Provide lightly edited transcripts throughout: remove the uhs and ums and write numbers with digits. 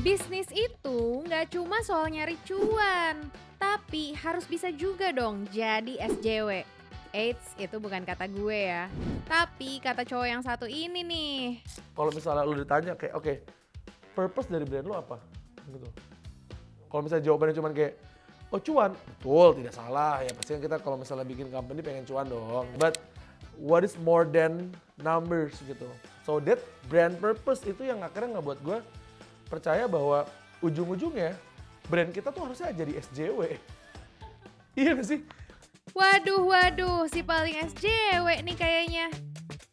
Bisnis itu nggak cuma soal nyari cuan, tapi harus bisa juga dong jadi SJW. Eits, itu bukan kata gue ya, tapi kata cowok yang satu ini nih. Kalau misalnya lu ditanya kayak, oke, purpose dari brand lu apa? Gitu. Kalau misalnya jawabannya cuma kayak, oh cuan, betul, tidak salah. Ya pasti kan kita kalau misalnya bikin company pengen cuan dong. But what is more than numbers gitu. So that brand purpose itu yang akhirnya ngebuat gue percaya bahwa ujung-ujungnya brand kita tuh harusnya jadi SJW. Iya gak sih? Waduh, si paling SJW nih kayaknya.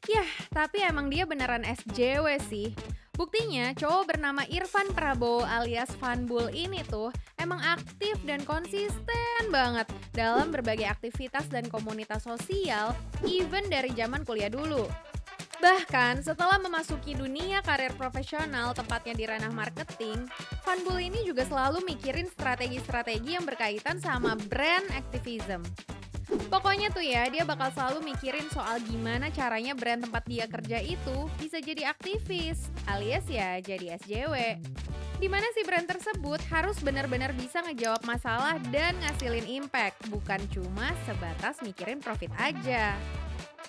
Yah, tapi emang dia beneran SJW sih. Buktinya cowok bernama Irfan Prabowo alias Fanbul ini tuh emang aktif dan konsisten banget dalam berbagai aktivitas dan komunitas sosial, even dari zaman kuliah dulu. Bahkan setelah memasuki dunia karir profesional tepatnya di ranah marketing, Fanbul ini juga selalu mikirin strategi-strategi yang berkaitan sama brand activism. Pokoknya tuh ya, dia bakal selalu mikirin soal gimana caranya brand tempat dia kerja itu bisa jadi aktivis, alias ya jadi SJW. Dimana si brand tersebut harus benar-benar bisa ngejawab masalah dan ngasilin impact, bukan cuma sebatas mikirin profit aja.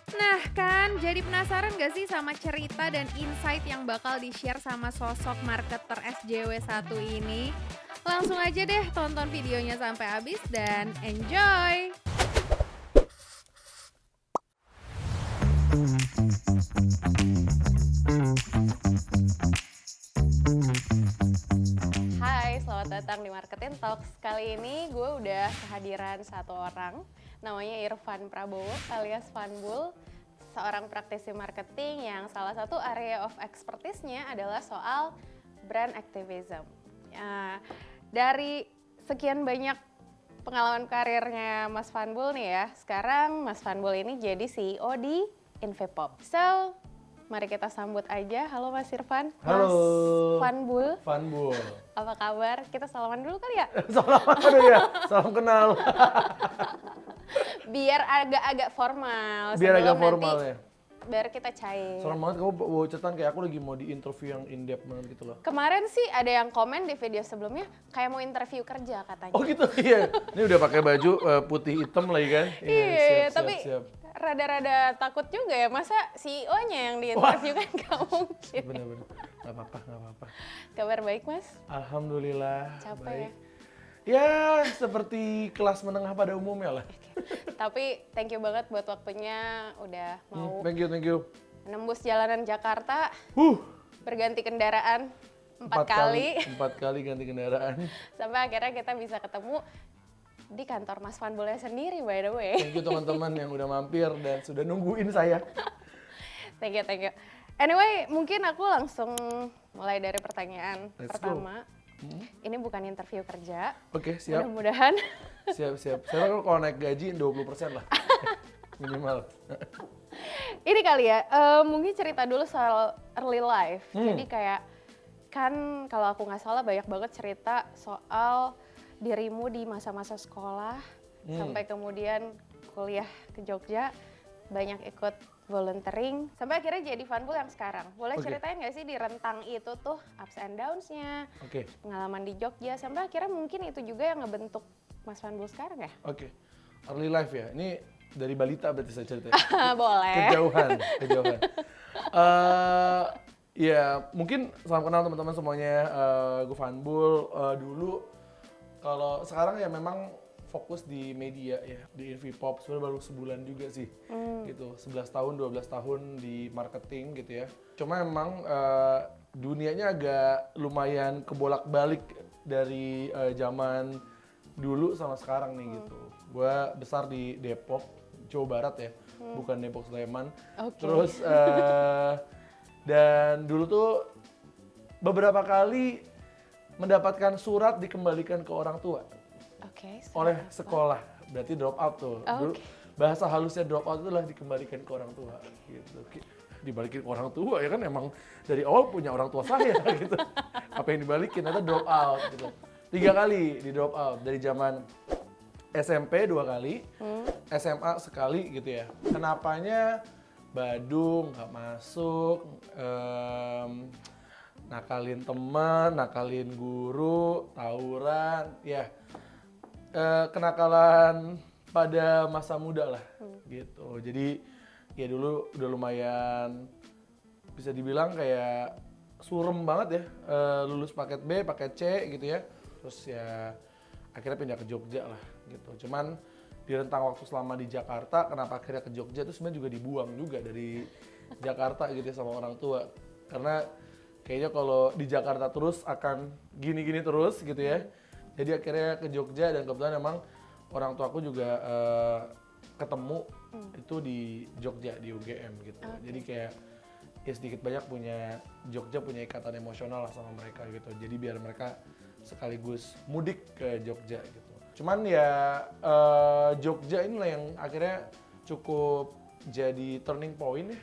Nah kan, jadi penasaran gak sih sama cerita dan insight yang bakal di-share sama sosok marketer SJW satu ini? Langsung aja deh tonton videonya sampai habis dan enjoy! Hai, selamat datang di Marketing Talks. Kali ini gue udah kehadiran satu orang, namanya Irfan Prabowo alias Fanbul, seorang praktisi marketing yang salah satu area of expertise-nya adalah soal brand activism. Dari sekian banyak pengalaman karirnya Mas Fanbul nih ya, sekarang Mas Fanbul ini jadi CEO di Invipop. So, mari kita sambut aja. Halo Mas Irfan. Halo. Mas Fanbul. Fanbul. Apa kabar? Kita salaman dulu kali ya? Salaman aduh ya, salam kenal. Biar agak-agak formal. Biar agak sebelum formal nanti ya. Biar kita cair. Serem banget kamu bawa catatan kayak aku lagi mau di interview yang in depth banget gitu loh. Kemarin sih ada yang komen di video sebelumnya kayak mau interview kerja katanya. Oh gitu, iya. Ini udah pakai baju putih hitam lagi kan? Iya, tapi siap. rada-rada takut juga ya. Masa CEO-nya yang diinterview kan gak mungkin. Bener-bener, gak apa-apa. Kabar baik Mas? Alhamdulillah, Capek baik. ya? Ya, seperti kelas menengah pada umumnya lah. Tapi thank you banget buat waktunya udah mau Thank you. menembus jalanan Jakarta, Huh, berganti kendaraan 4 kali. 4 kali ganti kendaraan. Sampai akhirnya kita bisa ketemu di kantor Mas Fanbulnya sendiri by the way. Thank you teman-teman yang udah mampir dan sudah nungguin saya. Thank you. Anyway, mungkin aku langsung mulai dari pertanyaan Let's pertama. Ini bukan interview kerja. Oke, siap. Mudah-mudahan. Siap. Saya kalau naik gaji 20% lah. Minimal. Ini kali ya, mungkin cerita dulu soal early life. Jadi kayak, kan kalau aku nggak salah banyak banget cerita soal dirimu di masa-masa sekolah, sampai kemudian kuliah ke Jogja, banyak ikut volunteering, sampai akhirnya jadi Fanbul yang sekarang. Boleh ceritain nggak sih di rentang itu tuh ups and downs-nya, pengalaman di Jogja, sampai akhirnya mungkin itu juga yang ngebentuk Mas Fanbul sekarang ya? Oke. Early life ya, ini dari balita berarti saya cerita. Boleh. Kejauhan. Ya mungkin salam kenal teman-teman semuanya. Gue Fanbul dulu. Kalau sekarang ya memang fokus di media ya, di Invipop. Sebenarnya baru sebulan juga sih, gitu. 11 tahun, 12 tahun di marketing gitu ya. Cuma emang dunianya agak lumayan kebolak-balik dari zaman dulu sama sekarang nih gitu. Gue besar di Depok, Jawa Barat ya, bukan Depok Sleman. Terus dan dulu tuh beberapa kali mendapatkan surat dikembalikan ke orang tua oleh sekolah, berarti drop out tuh. Dulu bahasa halusnya drop out itu adalah dikembalikan ke orang tua gitu. Dibalikin ke orang tua ya kan emang dari awal punya orang tua saya gitu. Apa yang dibalikin ternyata drop out gitu. 3 kali di drop out dari zaman SMP 2 kali, SMA sekali gitu ya. Kenapanya Badung nggak masuk, nakalin teman, nakalin guru, tawuran, ya kenakalan pada masa muda lah gitu. Jadi ya dulu udah lumayan bisa dibilang kayak surem banget ya, lulus paket B, paket C gitu ya. Terus ya akhirnya pindah ke Jogja lah gitu. Cuman di rentang waktu selama di Jakarta, kenapa akhirnya ke Jogja itu sebenarnya juga dibuang juga dari Jakarta gitu ya sama orang tua. Karena kayaknya kalau di Jakarta terus akan gini-gini terus gitu ya. Jadi akhirnya ke Jogja dan kebetulan emang orang tua aku juga ketemu itu di Jogja, di UGM gitu. Jadi kayak ya sedikit banyak Jogja punya ikatan emosional lah sama mereka gitu. Jadi biar mereka sekaligus mudik ke Jogja gitu. Cuman ya Jogja inilah yang akhirnya cukup jadi turning point ya.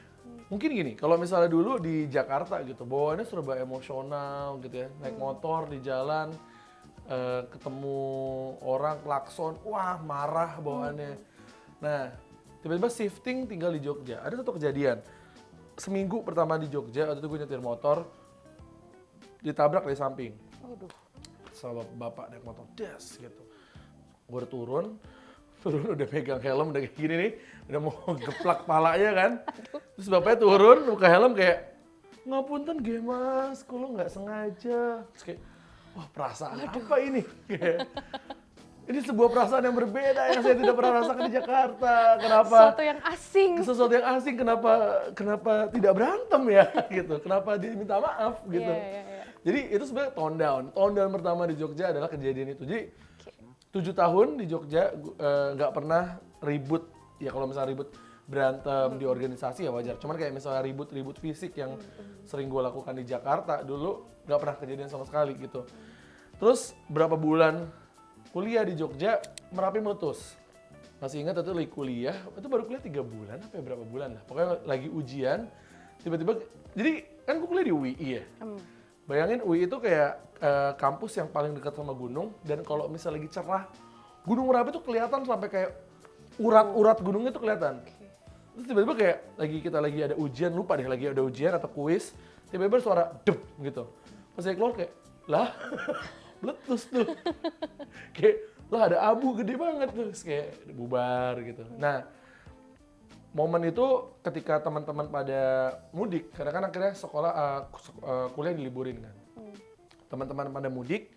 Mungkin gini, kalau misalnya dulu di Jakarta gitu, bawaannya serba emosional gitu ya, naik motor di jalan, ketemu orang klakson, wah marah bawaannya. Nah, tiba-tiba shifting tinggal di Jogja. Ada satu kejadian, seminggu pertama di Jogja, waktu itu gue nyetir motor, ditabrak dari samping. Sama bapak naik motor, des gitu. Gue turun udah pegang helm, udah kayak gini nih, udah mau geplak palanya kan. Terus bapaknya turun, buka helm kayak, ngapunten ge mas, kulo nggak sengaja. Terus kayak, wah perasaan apa ini? Kayak, ini sebuah perasaan yang berbeda yang saya tidak pernah rasakan di Jakarta. Kenapa? Sesuatu yang asing. Sesuatu yang asing, kenapa tidak berantem ya gitu? Kenapa diminta maaf gitu? Jadi itu sebenarnya tone down. Tone down pertama di Jogja adalah kejadian itu. Jadi 7 tahun di Jogja nggak pernah ribut. Ya kalau misalnya ribut berantem di organisasi ya wajar. Cuman kayak misalnya ribut fisik yang sering gue lakukan di Jakarta dulu nggak pernah kejadian sama sekali gitu. Terus berapa bulan kuliah di Jogja, Merapi meletus. Masih ingat itu lagi kuliah, itu baru kuliah 3 bulan apa ya berapa bulan lah. Pokoknya lagi ujian, tiba-tiba, jadi kan gue kuliah di UII ya. Bayangin UI itu kayak kampus yang paling dekat sama gunung, dan kalau misalnya lagi cerah, Gunung Merapi tuh kelihatan sampai kayak urat-urat gunungnya tuh kelihatan. Terus tiba-tiba kayak kita lagi ada ujian, lupa deh lagi ada ujian atau kuis, tiba-tiba suara dep gitu. Pas saya keluar kayak, lah meletus tuh. Kayak, lah ada abu gede banget tuh, terus kayak bubar gitu. Nah, momen itu ketika teman-teman pada mudik, karena kan akhirnya kuliah diliburin kan. Teman-teman pada mudik,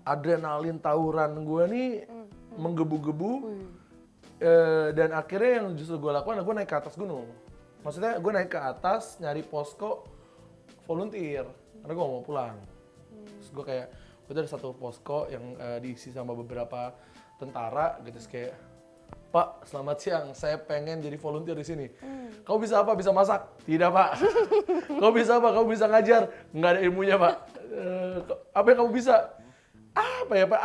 adrenalin tawuran gue nih menggebu-gebu, dan akhirnya yang justru gue lakukan adalah gue naik ke atas gunung. Maksudnya gue naik ke atas nyari posko volunteer, karena gue mau pulang. Terus gue kayak, itu ada satu posko yang diisi sama beberapa tentara gitu, terus kayak, Pak, selamat siang, saya pengen jadi volunteer di sini. Kamu bisa apa? Bisa masak? Tidak, Pak. Kamu bisa apa? Kamu bisa ngajar? Nggak ada ilmunya, Pak. Apa yang kamu bisa? Apa ya, Pak?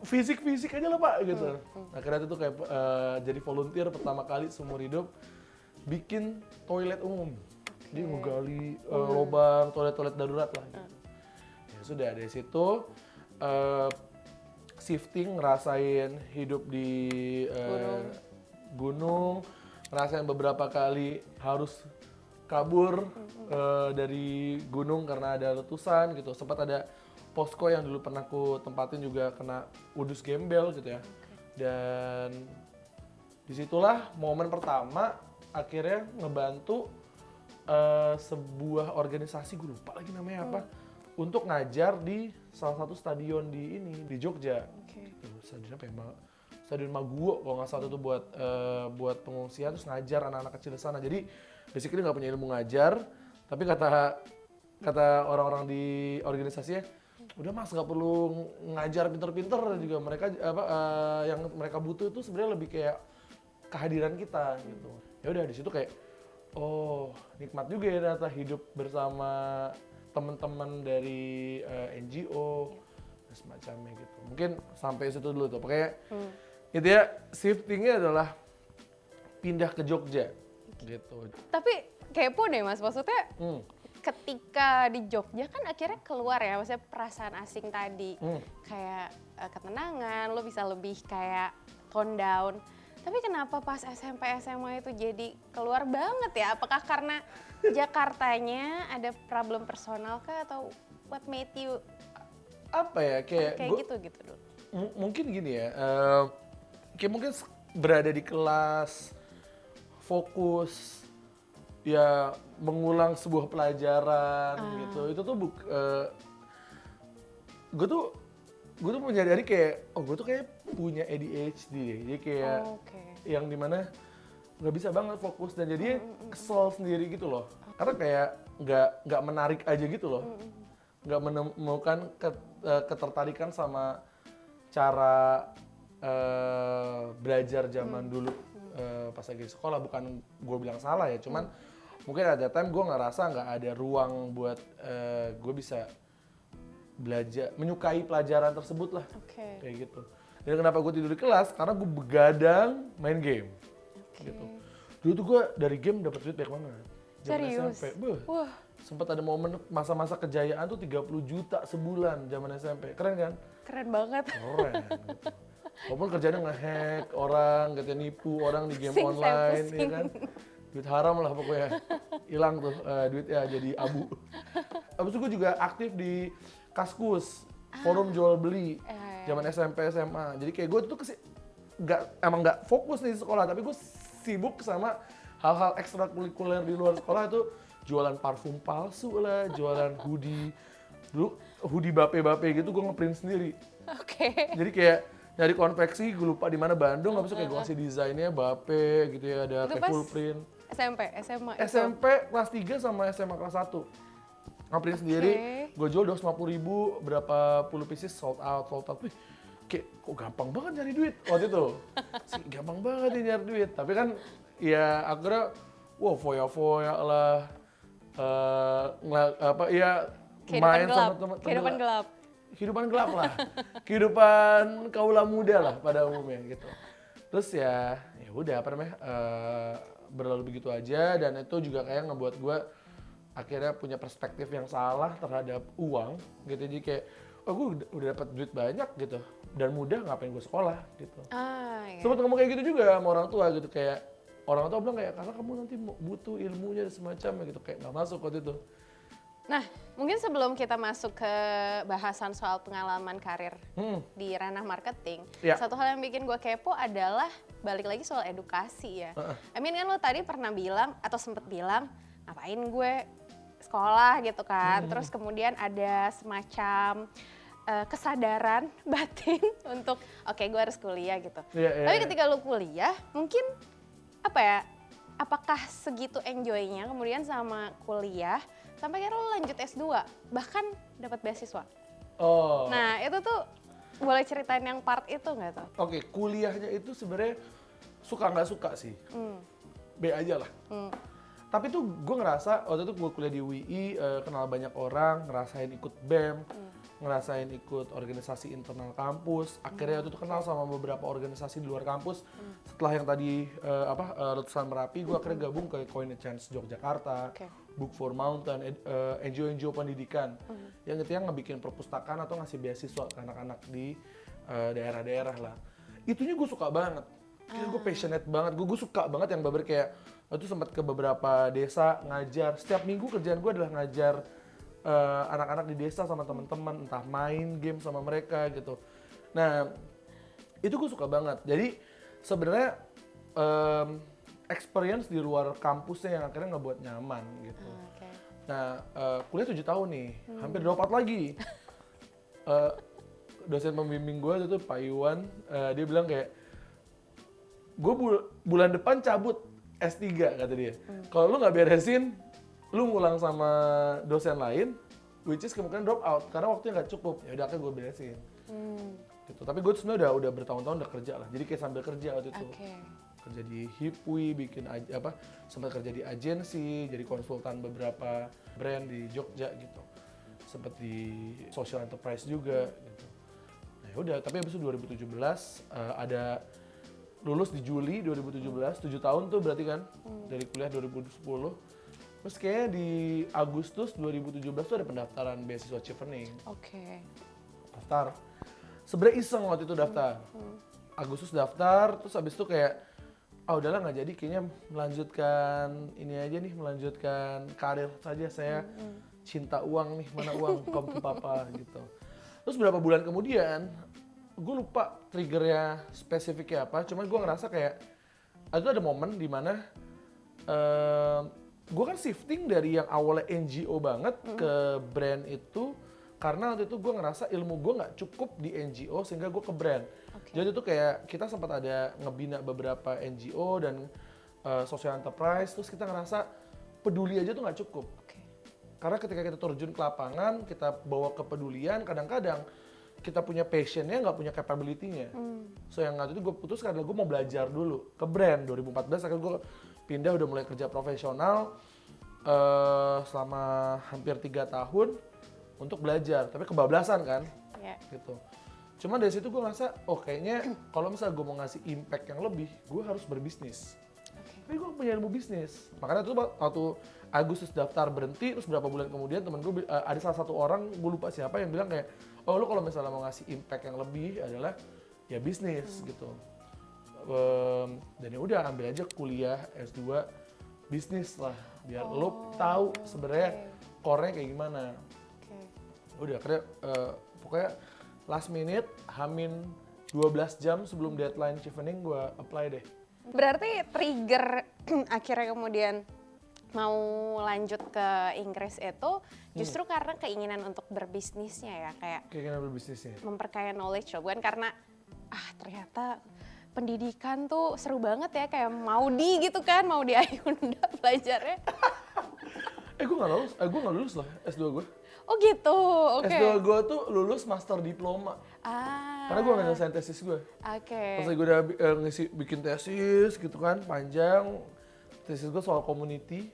Fisik aja lah, Pak. Gitu. Akhirnya itu kayak jadi volunteer pertama kali seumur hidup bikin toilet umum. Jadi menggali lubang toilet darurat lah. Gitu. Ya sudah, dari situ shifting, ngerasain hidup di gunung, ngerasain beberapa kali harus kabur dari gunung karena ada letusan gitu. Sempat ada posko yang dulu pernah aku tempatin juga kena udus gembel gitu ya. Dan disitulah momen pertama akhirnya ngebantu sebuah organisasi, gue lupa lagi namanya apa, untuk ngajar di salah satu stadion di Jogja. Stadion apa ya? Stadion Maguwo kalau nggak salah itu buat pengungsian, terus ngajar anak-anak kecil di sana. Jadi basically nggak punya ilmu ngajar, tapi kata orang-orang di organisasinya, udah mas nggak perlu ngajar pinter-pinter juga, mereka yang mereka butuh itu sebenarnya lebih kayak kehadiran kita gitu. Ya udah di situ kayak, oh nikmat juga ya ternyata hidup bersama teman-teman dari NGO dan semacamnya gitu. Mungkin sampai situ dulu tuh. Pokoknya gitu ya, shiftingnya adalah pindah ke Jogja gitu. Tapi kepo deh mas, maksudnya ketika di Jogja kan akhirnya keluar ya, maksudnya perasaan asing tadi. Kayak ketenangan, lo bisa lebih kayak tone down. Tapi kenapa pas SMP SMA itu jadi keluar banget ya? Apakah karena Jakartanya ada problem personal kah atau what made you Apa ya, kayak kayak gua, gitu dulu? mungkin gini ya, kayak mungkin berada di kelas, fokus, ya mengulang sebuah pelajaran gitu. Itu tuh gue tuh menyadari kayak, oh gue tuh kayak punya ADHD deh. Jadi kayak Oke. yang dimana nggak bisa banget fokus dan jadi kesel sendiri gitu loh. Karena kayak nggak menarik aja gitu loh. Nggak menemukan ketertarikan sama cara belajar zaman dulu pas lagi di sekolah. Bukan gue bilang salah ya, cuman mungkin ada time gue ngerasa nggak ada ruang buat gue bisa belajar, menyukai pelajaran tersebut lah. Oke. Kayak gitu. Dan kenapa gue tidur di kelas? Karena gue begadang main game. Gitu. Dulu tuh gue dari game dapat duit banyak banget. Zaman Serius? SMP. Beuh, Wah, sempat ada momen masa-masa kejayaan tuh 30 juta sebulan zaman SMP. Keren kan? keren banget. Keren gitu. Walaupun kerjanya nge-hack orang, katanya nipu orang di game Pusing, saya online, ya pusing. kan? Duit haram lah pokoknya. Hilang tuh duitnya jadi abu. Habis itu gue juga aktif di Kaskus, forum jual beli, zaman SMP SMA. Jadi kayak gue tuh emang nggak fokus nih di sekolah, tapi gue sibuk sama hal-hal ekstrakurikuler di luar sekolah. Itu jualan parfum palsu lah, jualan hoodie. Dulu hoodie bape-bape gitu gue ngeprint sendiri. Oke. Jadi kayak nyari konveksi, gue lupa di mana Bandung, habis itu kayak gue kasih desainnya bape gitu ya, ada Itu kayak pas full print. SMP, SMA itu. SMP kelas 3 sama SMA kelas 1. Ngeprint sendiri, gue jual 250.000, berapa puluh pieces sold out. Wih, kayak kok gampang banget nyari duit waktu itu. Gampang banget nih nyari duit. Tapi kan ya akhirnya, wah foya-foya lah. Main sama teman-teman. Kehidupan gelap. Kehidupan gelap lah. Kehidupan kaula muda lah pada umumnya gitu. Terus ya udah apa namanya, berlalu begitu aja, dan itu juga kayak ngebuat gue akhirnya punya perspektif yang salah terhadap uang gitu. Jadi kayak, oh gue udah dapat duit banyak gitu dan mudah, ngapain gue sekolah gitu. Iya. Sempet ngomong kayak gitu juga sama orang tua gitu, kayak orang tua bilang kayak, karena kamu nanti butuh ilmunya dan semacamnya gitu, kayak nggak masuk waktu itu. Nah, mungkin sebelum kita masuk ke bahasan soal pengalaman karir di ranah marketing, Ya. satu hal yang bikin gue kepo adalah balik lagi soal edukasi ya. I mean kan lo tadi pernah bilang atau sempet bilang, ngapain gue sekolah gitu kan, terus kemudian ada semacam kesadaran batin untuk oke, gue harus kuliah gitu. Iya, Tapi iya. ketika lo kuliah, mungkin apa ya, apakah segitu enjoy-nya kemudian sama kuliah sampai akhirnya lo lanjut S2, bahkan dapat beasiswa. Oh. Nah itu tuh boleh ceritain yang part itu nggak tuh? Oke, kuliahnya itu sebenarnya suka nggak suka sih. B aja lah. Tapi tuh gue ngerasa, waktu itu gue kuliah di UI, kenal banyak orang, ngerasain ikut BEM, ngerasain ikut organisasi internal kampus. Akhirnya waktu itu kenal sama beberapa organisasi di luar kampus. Setelah yang tadi Letusan Merapi, gue akhirnya gabung ke Coin a Chance Yogyakarta, Oke. Book for Mountain, NGO-NGO pendidikan. Yang itu yang ngebikin perpustakaan atau ngasih beasiswa ke anak-anak di daerah-daerah lah. Itunya gue suka banget. Kayak gue passionate banget, gue suka banget yang bener kayak waktu itu sempat ke beberapa desa ngajar. Setiap minggu kerjaan gue adalah ngajar anak-anak di desa sama teman-teman, entah main game sama mereka gitu. Nah, itu gue suka banget. Jadi sebenarnya experience di luar kampusnya yang akhirnya ngebuat nyaman gitu. Oke. Nah, kuliah 7 tahun nih, hampir drop out lagi. Dosen pembimbing gue itu Pak Iwan, dia bilang kayak, gue bulan depan cabut S3 kata dia. Kalau lu nggak beresin, lu ngulang sama dosen lain, which is kemungkinan drop out karena waktunya nggak cukup. Ya udah akhirnya gue beresin. Gitu. Tapi gue sebenarnya udah bertahun-tahun udah kerja lah. Jadi kayak sambil kerja waktu itu. Oke. Kerja di Hipwi, sempat kerja di agensi, jadi konsultan beberapa brand di Jogja gitu. Sempat di social enterprise juga gitu. Nah yaudah, tapi habis itu 2017 ada lulus di Juli 2017, 7 tahun tuh berarti kan, dari kuliah 2010. Terus kayaknya di Agustus 2017 tuh ada pendaftaran beasiswa Chevening. Oke. Daftar. Sebenarnya iseng waktu itu daftar. Agustus daftar, terus habis itu kayak udahlah nggak jadi, kayaknya melanjutkan ini aja nih, melanjutkan karir saja, saya cinta uang nih, mana uang, come to papa gitu. Terus beberapa bulan kemudian, gue lupa triggernya spesifiknya apa, cuman gue ngerasa kayak, itu ada momen dimana gue kan shifting dari yang awalnya NGO banget ke brand itu, karena waktu itu gue ngerasa ilmu gue nggak cukup di NGO sehingga gue ke brand. Jadi itu kayak kita sempat ada ngebina beberapa NGO dan social enterprise, terus kita ngerasa peduli aja tuh nggak cukup. Karena ketika kita terjun ke lapangan, kita bawa kepedulian, kadang-kadang kita punya passionnya nggak punya capability-nya. So yang waktu itu gue putuskan adalah gue mau belajar dulu ke brand. 2014 akhirnya gue pindah, udah mulai kerja profesional selama hampir 3 tahun untuk belajar, tapi kebablasan kan, gitu. Cuman dari situ gue ngerasa, oh kayaknya kalau misalnya gue mau ngasih impact yang lebih, gue harus berbisnis. Tapi gue punya ilmu bisnis. Makanya tuh waktu Agustus daftar berhenti, terus berapa bulan kemudian temen gue, ada salah satu orang, gue lupa siapa, yang bilang kayak, oh lu kalau misalnya mau ngasih impact yang lebih adalah ya bisnis gitu. Dan ya udah ambil aja kuliah S2 bisnis lah, biar lo tahu sebenarnya core-nya kayak gimana. Udah akhirnya pokoknya last minute, hamin 12 jam sebelum deadline Chevening gue apply deh. Berarti trigger akhirnya kemudian mau lanjut ke Inggris itu justru karena keinginan untuk berbisnisnya ya, kayak Keinginan berbisnisnya. memperkaya knowledge loh, bukan karena ternyata pendidikan tuh seru banget ya, kayak mau gitu kan, mau di Ayunda belajarnya. Gue nggak lulus lah S2 gue. Oh gitu, oke. S2 gue tuh lulus master diploma. Karena gue nggak nyelesain tesis gue. Pas gue udah bikin tesis gitu kan, panjang. Tesis gue soal community.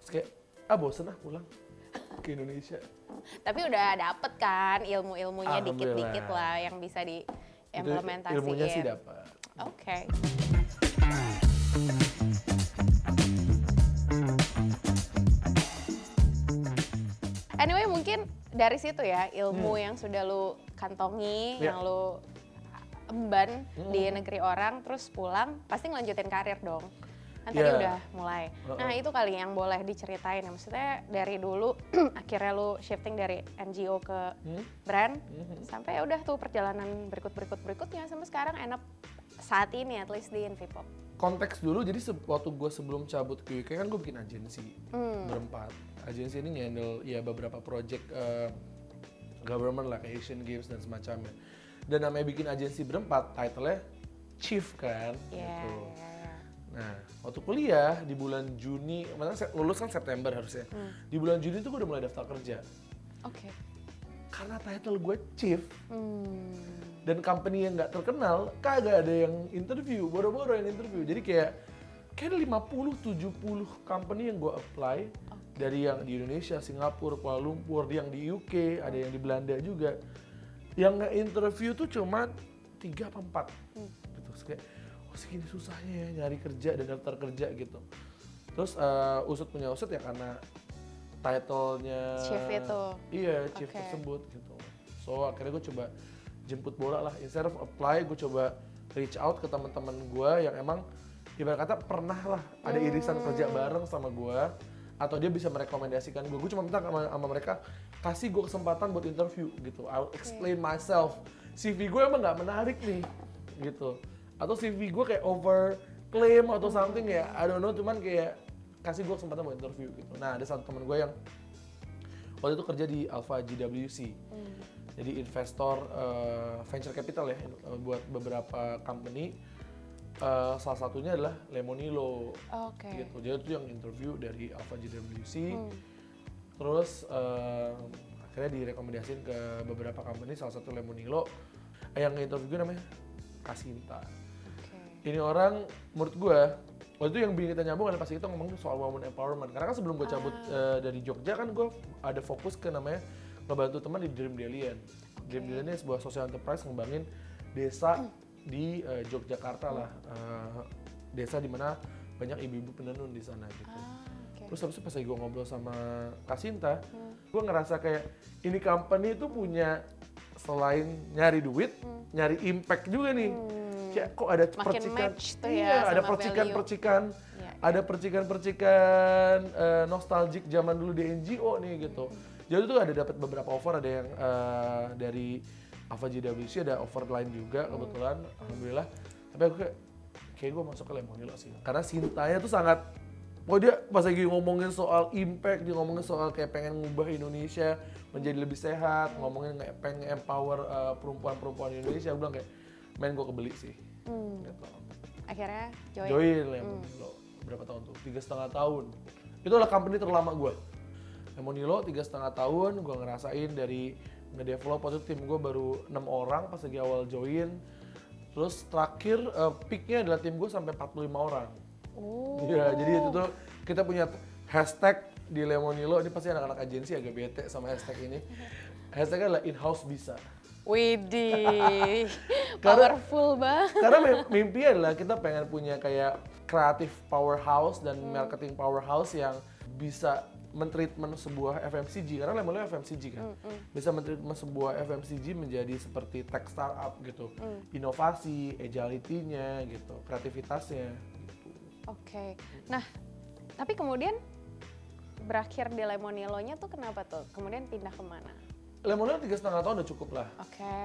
Terus kayak, bosen pulang ke Indonesia. Tapi udah dapet kan ilmu-ilmunya dikit-dikit lah yang bisa diimplementasiin. Ilmunya sih dapat. Oke. Anyway, mungkin dari situ ya ilmu yang sudah lu kantongi, yang lu emban di negeri orang, terus pulang pasti ngelanjutin karir dong. Kan tadi udah mulai. Nah itu kali yang boleh diceritain ya, maksudnya dari dulu akhirnya lu shifting dari NGO ke brand, sampai udah tuh perjalanan berikutnya sampai sekarang enak saat ini at least di Invipop. Konteks dulu, jadi waktu gue sebelum cabut ke UK kan gue bikin agensi berempat. Agensi ini handle ya beberapa project government lah, kayak Asian Games dan semacamnya. Dan namanya bikin agensi berempat, title-nya Chief kan. Gitu. Nah, waktu kuliah di bulan Juni, lulus kan September harusnya. Di bulan Juni tuh gue udah mulai daftar kerja. Karena title gue Chief, dan company yang nggak terkenal, kagak ada yang interview, boro-boro yang interview. Jadi kayak 50-70 company yang gue apply, dari yang di Indonesia, Singapura, Kuala Lumpur, yang di UK, ada yang di Belanda juga. Yang nge-interview tuh cuma 3 apa 4. Gitu. Terus kayak, segini susahnya ya nyari kerja dan daftar kerja gitu. Terus usut punya usut ya karena title-nya Chief itu. Iya, Chief tersebut gitu. So akhirnya gue coba jemput bola lah. Instead of apply, gue coba reach out ke teman-teman gue yang emang ibarat kata pernah lah ada irisan kerja bareng sama gue, atau dia bisa merekomendasikan gue. Gue cuma minta sama mereka, kasih gue kesempatan buat interview gitu. I'll explain myself. CV gue emang nggak menarik nih gitu. Atau CV gue kayak over claim atau something ya, I don't know, cuman kayak kasih gue kesempatan buat interview gitu. Nah ada satu teman gue yang waktu itu kerja di Alpha GWC, jadi investor venture capital ya buat beberapa company. Salah satunya adalah Lemonilo, gitu. Dia tuh yang interview dari Alpha GWC, terus akhirnya direkomendasiin ke beberapa company, salah satu Lemonilo. Yang interview gue namanya Kasinta. Ini orang menurut gue, waktu itu yang bikin kita nyambung adalah pas kita ngomongin soal women empowerment. Karena kan sebelum gue cabut dari Jogja kan gue ada fokus ke namanya ngebantu teman di Dream Delian. Dream Delian ini sebuah social enterprise ngembangin desa di Yogyakarta lah. Desa di mana banyak ibu-ibu penenun di sana gitu. Terus habis itu pas lagi gue ngobrol sama Kasinta, gue ngerasa kayak ini company itu punya selain nyari duit, nyari impact juga nih. Kayak kok ada Makin percikan, match tuh ya iya ada sama percikan-percikan, Iya, ada percikan-percikan nostalgic zaman dulu di NGO nih gitu. Jadi tuh ada dapat beberapa offer, ada yang dari Ava JWC, ada offer lain juga kebetulan, alhamdulillah. Tapi aku kayak gue masuk ke Lemonilo sih, karena Sintanya tuh sangat, dia pas lagi ngomongin soal impact, dia ngomongin soal kayak pengen ngubah Indonesia menjadi lebih sehat, ngomongin kayak pengen empower perempuan-perempuan Indonesia, gue bilang kayak, main gue kebeli sih. Gitu. Akhirnya join. Join Lemonilo, berapa tahun tuh? 3,5 tahun. Itulah company terlama gue. Lemonilo 3,5 tahun, gue ngerasain dari nge-develop, waktu itu tim gue baru 6 orang pas lagi awal join. Terus terakhir peaknya adalah tim gue sampai 45 orang. Oh. Iya, jadi itu tuh kita punya hashtag di Lemonilo, ini pasti anak-anak agensi agak bete sama hashtag ini. Hashtagnya adalah in-house bisa. Widih, Karena- powerful banget. Karena mimpi adalah kita pengen punya kayak kreatif powerhouse dan marketing powerhouse yang bisa mentreatment sebuah FMCG, karena Lemonilo FMCG kan, bisa mentreatment sebuah FMCG menjadi seperti tech startup gitu, inovasi, agility-nya gitu, kreativitasnya. Oke. Nah, tapi kemudian berakhir di Lemonilonya tuh kenapa tuh? Kemudian pindah kemana? Lemonilo 3,5 tahun udah cukup lah. Oke.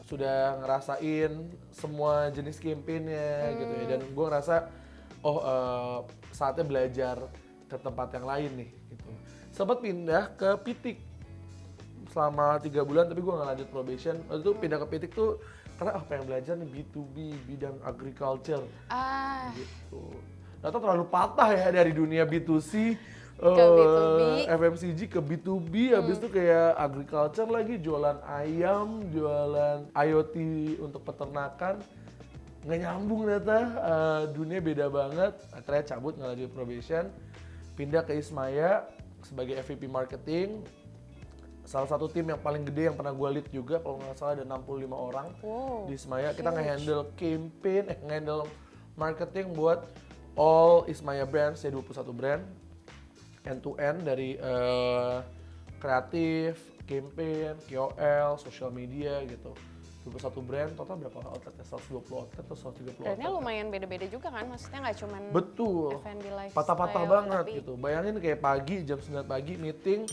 Sudah ngerasain semua jenis campaign-nya gitu ya, dan gue ngerasa saatnya belajar ke tempat yang lain nih gitu. Sempat pindah ke Pitik selama 3 bulan, tapi gue nggak lanjut probation. Waktu itu pindah ke Pitik tuh karena pengen belajar nih B2B, bidang agriculture gitu. Ternyata terlalu patah ya dari dunia B2C Ke B2B. FMCG ke B2B, habis itu kayak agriculture lagi, jualan ayam, jualan IoT untuk peternakan. Nggak nyambung ternyata, dunia beda banget. Akhirnya cabut, nggak lanjut probation. Pindah ke Ismaya sebagai FVP Marketing. Salah satu tim yang paling gede yang pernah gue lead juga, kalau nggak salah ada 65 orang. Wow, Di Ismaya kita nge-handle campaign, nge-handle marketing buat all Ismaya brands, ya 21 brand. End to end dari kreatif, campaign, KOL, social media gitu. 21 brand, total berapa outlet ya? 120 outlet atau 130 Brandnya outlet? lumayan beda-beda juga kan? Maksudnya nggak cuman Betul, F&B lifestyle, patah-patah banget tapi- gitu. Bayangin kayak pagi, jam 9 pagi meeting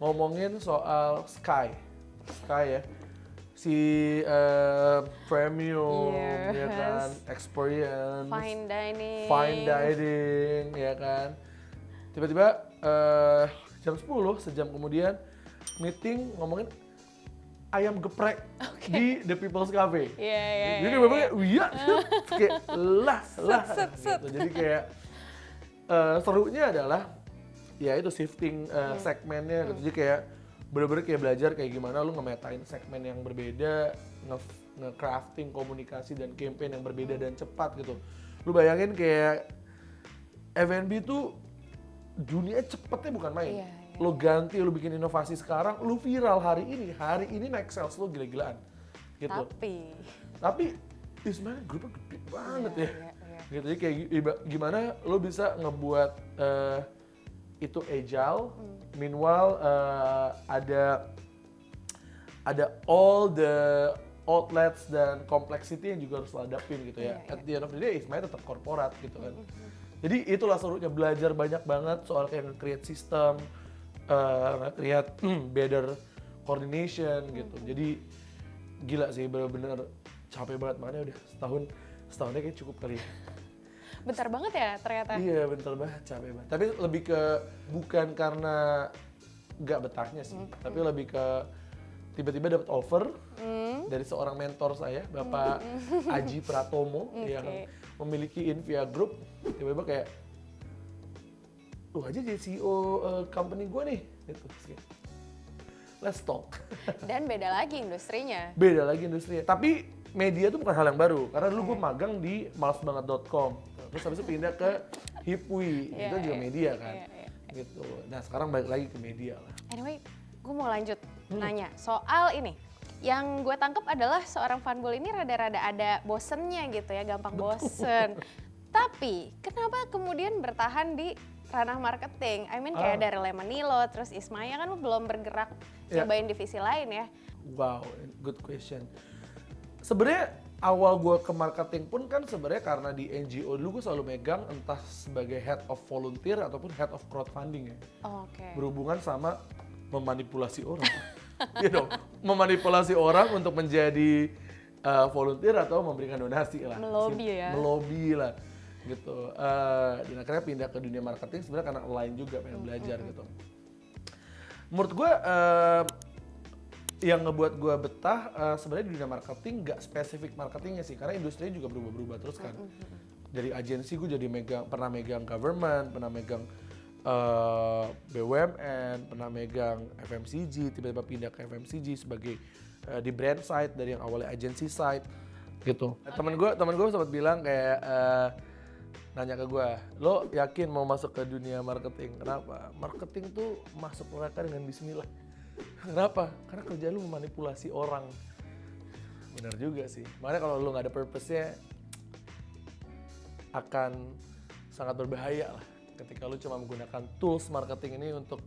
ngomongin soal Sky ya. Si premium, Yes. ya kan, experience, fine dining. fine dining, ya kan. Tiba-tiba jam 10, sejam kemudian meeting ngomongin ayam geprek di The People's Cafe. Iya, iya, Jadi iya, memang kayak, iya, kayak lah, gitu. Jadi kayak serunya adalah ya itu shifting segmennya gitu. Jadi kayak bener-bener kayak belajar kayak gimana lu ngemetain segmen yang berbeda, nge-crafting komunikasi dan campaign yang berbeda dan cepat gitu. Lu bayangin kayak F&B tuh dunia cepetnya bukan main. Iya, iya. Lu ganti, lu bikin inovasi sekarang, lu viral hari ini naik sales lu gila-gilaan gitu. Tapi Ismail grupnya gede banget ya. Iya. Gitu, jadi kayak gimana lu bisa ngebuat itu agile, meanwhile ada all the outlets dan complexity yang juga harus lo hadapin gitu ya. Iya, At the end of the day, Ismail tetap korporat gitu kan. Jadi itulah serunya, belajar banyak banget soal kayak nge-create system, nge-create better coordination gitu. Jadi gila sih, bener-bener capek banget, makanya udah setahunnya kayak cukup kali ya. Bentar banget ya ternyata. Iya, bentar banget, capek banget. Tapi lebih ke bukan karena nggak betahnya sih, tapi lebih ke tiba-tiba dapat offer dari seorang mentor saya, Bapak Aji Pratomo yang memiliki Invia Group. Tiba-tiba kayak, lu aja jadi CEO company gue nih, gitu. Let's talk. Dan beda lagi industrinya. Beda lagi industrinya. Tapi media tuh bukan hal yang baru, karena dulu gue magang di malesbanget.com. Terus habis itu pindah ke Hipwi, itu juga media kan. Gitu. Nah sekarang balik lagi ke media lah. Anyway, gue mau lanjut nanya soal ini. Yang gue tangkap adalah seorang fanboy ini rada-rada ada bosennya gitu ya, gampang bosen. Tapi kenapa kemudian bertahan di ranah marketing? I mean kayak dari Lemonilo, terus Ismaya kan lu belum bergerak Ya. cobain divisi lain ya. Wow, good question. Sebenarnya awal gue ke marketing pun kan sebenarnya karena di NGO dulu gue selalu megang entah sebagai head of volunteer ataupun head of crowdfunding ya. Oke. Berhubungan sama memanipulasi orang. Iya dong, memanipulasi orang untuk menjadi volunteer atau memberikan donasi lah. Melobi ya. Melobi lah gitu. Dan akhirnya pindah ke dunia marketing sebenarnya karena lain juga pengen belajar gitu. Menurut gue yang ngebuat gue betah sebenarnya di dunia marketing nggak spesifik marketingnya sih, karena industrinya juga berubah-berubah terus kan. Dari agensi gue jadi pernah megang government, pernah megang BUMN, pernah megang FMCG, tiba-tiba pindah ke FMCG sebagai di brand side dari yang awalnya agency side gitu. Temen gue sempat bilang kayak nanya ke gue, lo yakin mau masuk ke dunia marketing? Kenapa? Marketing tuh masuk mereka dengan bismillah. Kenapa? Karena kerjaan lu memanipulasi orang. Benar juga sih. Makanya kalau lu nggak ada purpose-nya akan sangat berbahaya lah ketika lu cuma menggunakan tools marketing ini untuk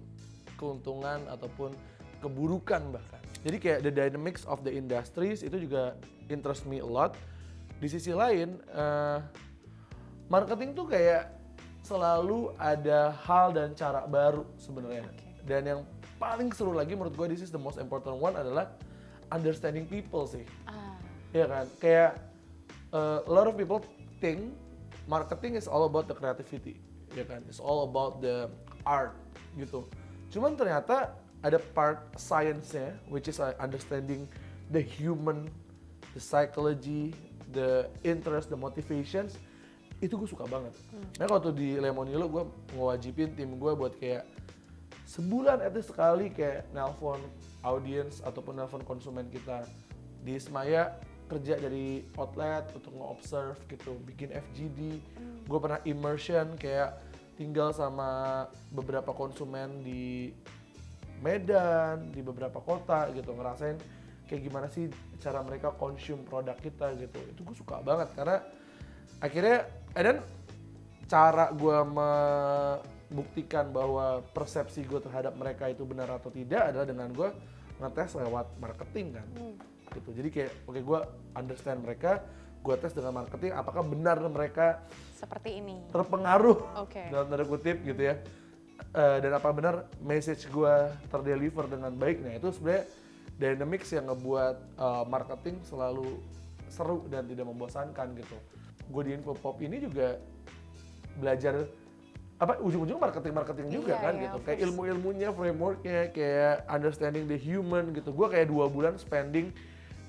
keuntungan ataupun keburukan bahkan. Jadi kayak the dynamics of the industries itu juga interest me a lot. Di sisi lain, marketing tuh kayak selalu ada hal dan cara baru sebenarnya. Dan yang paling seru lagi menurut gue, this is the most important one, adalah understanding people sih. Iya kan? Kayak a lot of people think marketing is all about the creativity, ya kan? It's all about the art gitu. Cuman ternyata ada part science-nya, which is understanding the human, the psychology, the interest, the motivations. Itu gue suka banget. Nah kalau tuh di Lemonilo gue ngewajibin tim gue buat kayak sebulan at least sekali kayak nelpon audience ataupun nelpon konsumen kita di Ismaya, kerja dari outlet untuk nge-observe gitu, bikin FGD. Gue pernah immersion kayak tinggal sama beberapa konsumen di Medan, di beberapa kota gitu, ngerasain kayak gimana sih cara mereka consume produk kita gitu. Itu gue suka banget karena akhirnya dan cara gue membuktikan bahwa persepsi gue terhadap mereka itu benar atau tidak adalah dengan gue ngetes lewat marketing kan. Gitu. Jadi kayak oke, gue understand mereka, gue tes dengan marketing apakah benar mereka seperti ini terpengaruh dalam tanda kutip gitu ya, dan apa benar message gue terdeliver dengan baik. Nah itu sebenarnya dynamics yang ngebuat marketing selalu seru dan tidak membosankan gitu. Gue di Infopop ini juga belajar ujung-ujung marketing juga kan gitu, kayak ilmu-ilmunya, frameworknya, kayak understanding the human gitu. Gue kayak 2 bulan spending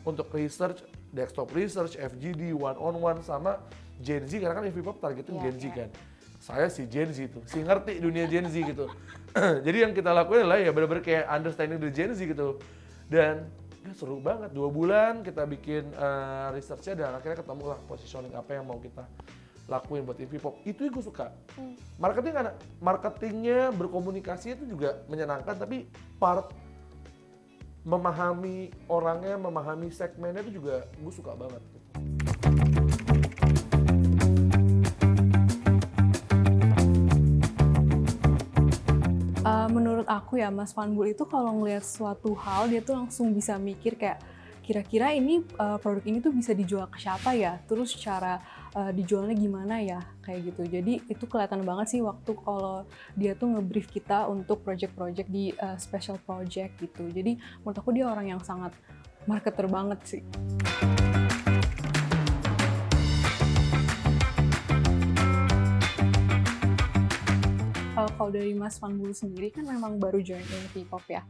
untuk research, desktop research, FGD, one-on-one sama Gen Z, karena kan Infopop targetin Gen Z kan. Saya si Gen Z tuh, si ngerti dunia Gen Z gitu. Jadi yang kita lakuin adalah ya benar-benar kayak understanding the Gen Z gitu. Dan ya seru banget, 2 bulan kita bikin research-nya dan akhirnya ketemu lah positioning apa yang mau kita lakuin buat Infopop. Itu yang gue suka. Marketingnya, berkomunikasi itu juga menyenangkan, tapi part memahami orangnya, memahami segmennya itu juga gue suka banget. Menurut aku ya, Mas Fanbul itu kalau ngelihat suatu hal dia tuh langsung bisa mikir kayak kira-kira ini produk ini tuh bisa dijual ke siapa ya, terus cara dijualnya gimana ya, kayak gitu. Jadi itu kelihatan banget sih waktu kalau dia tuh nge-brief kita untuk project-project di special project gitu. Jadi menurut aku dia orang yang sangat marketer banget sih. Kalau dari Mas Fanbul sendiri kan memang baru join Infopop ya,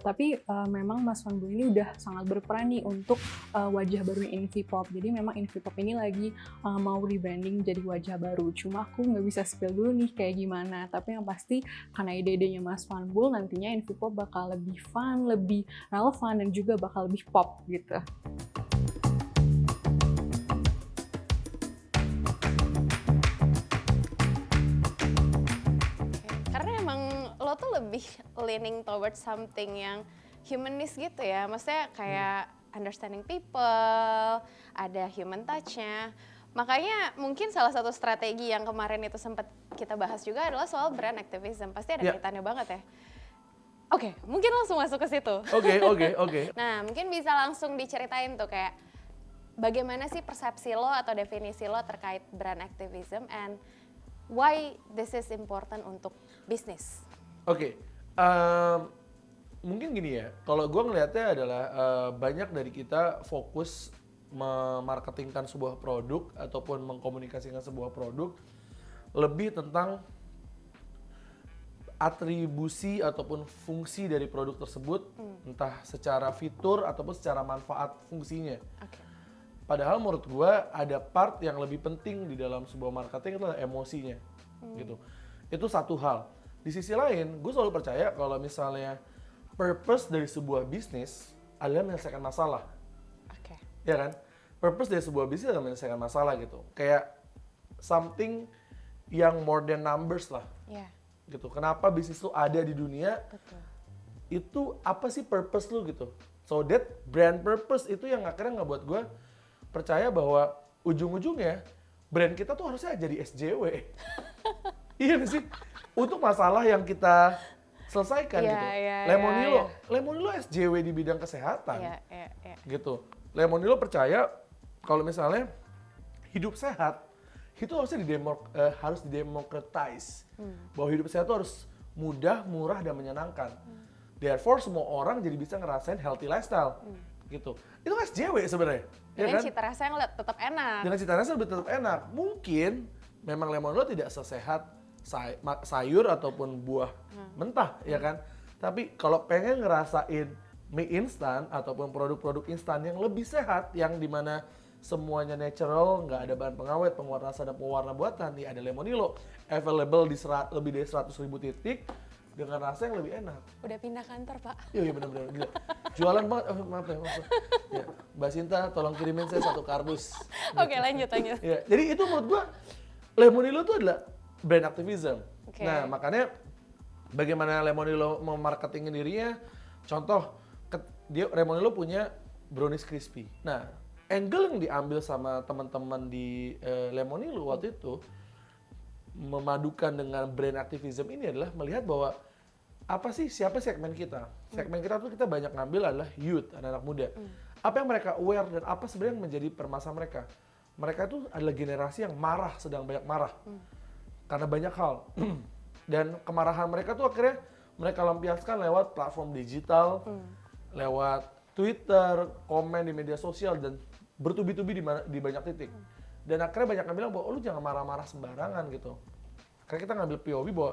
tapi memang Mas Fanbul ini udah sangat berperan nih untuk wajah baru Infopop. Jadi memang Infopop ini lagi mau rebranding jadi wajah baru. Cuma aku nggak bisa spill dulu nih kayak gimana. Tapi yang pasti karena ide-idenya Mas Fanbul, nantinya Infopop bakal lebih fun, lebih relevan, dan juga bakal lebih pop gitu. Lo tuh lebih leaning towards something yang humanis gitu ya, maksudnya kayak understanding people, ada human touch-nya. Makanya mungkin salah satu strategi yang kemarin itu sempat kita bahas juga adalah soal brand activism. Pasti ada kaitannya banget ya. Oke, mungkin langsung masuk ke situ. Oke. Nah, mungkin bisa langsung diceritain tuh kayak bagaimana sih persepsi lo atau definisi lo terkait brand activism and why this is important untuk bisnis? Oke, mungkin gini ya, kalau gue ngelihatnya adalah banyak dari kita fokus memarketingkan sebuah produk ataupun mengkomunikasikan sebuah produk lebih tentang atribusi ataupun fungsi dari produk tersebut, entah secara fitur ataupun secara manfaat fungsinya. Oke. Padahal menurut gue ada part yang lebih penting di dalam sebuah marketing adalah emosinya, gitu. Itu satu hal. Di sisi lain, gue selalu percaya kalau misalnya purpose dari sebuah bisnis adalah menyelesaikan masalah, Oke. ya kan? Purpose dari sebuah bisnis adalah menyelesaikan masalah gitu. Kayak something yang more than numbers lah, Ya, gitu. Kenapa bisnis lu ada di dunia? betul. Itu apa sih purpose lu gitu? So that brand purpose itu yang akhirnya ngebuat gue percaya bahwa ujung-ujungnya brand kita tuh harusnya jadi SJW. Iya gak sih? Untuk masalah yang kita selesaikan Iya, gitu. iya, Lemonilo, iya. Lemonilo SJW di bidang kesehatan. Ya. Gitu. Lemonilo percaya kalau misalnya hidup sehat itu harusnya harus didemokratize. Bahwa hidup sehat itu harus mudah, murah, dan menyenangkan. Therefore semua orang jadi bisa ngerasain healthy lifestyle. Gitu. Itu SJW sebenarnya. Ya Dengan kan? cita rasa yang tetap enak. Dengan cita rasa lebih tetap enak. Mungkin memang Lemonilo tidak sesehat sayur ataupun buah mentah, ya kan? Tapi kalau pengen ngerasain mie instan ataupun produk-produk instan yang lebih sehat, yang dimana semuanya natural, nggak ada bahan pengawet, penguat rasa, dan pewarna buatan, nih ada Lemonilo. Available di lebih dari 100.000 titik dengan rasa yang lebih enak. Udah pindah kantor, Pak. Iya benar-benar gila. Jualan banget. Oh, maaf ya. Ya, Mbak Sinta, tolong kirimin saya 1 kardus. Oke, lanjut. Ya, jadi itu menurut gua Lemonilo itu adalah brand activism. Oke. Nah, makanya bagaimana Lemonilo memarketingin dirinya, contoh Lemonilo punya brownies crispy. Nah, angle yang diambil sama teman-teman di Lemonilo waktu itu memadukan dengan brand activism ini adalah melihat bahwa siapa segmen kita? Segmen kita tuh kita banyak ngambil adalah youth, anak-anak muda. Apa yang mereka aware dan apa sebenarnya yang menjadi permasalahan mereka? Mereka tuh adalah generasi yang marah, sedang banyak marah. Karena banyak hal. Dan kemarahan mereka tuh akhirnya mereka lampiaskan lewat platform digital, lewat Twitter, komen di media sosial, dan bertubi-tubi di banyak titik. Dan akhirnya banyak yang bilang bahwa lu jangan marah-marah sembarangan gitu. Karena kita ngambil POV bahwa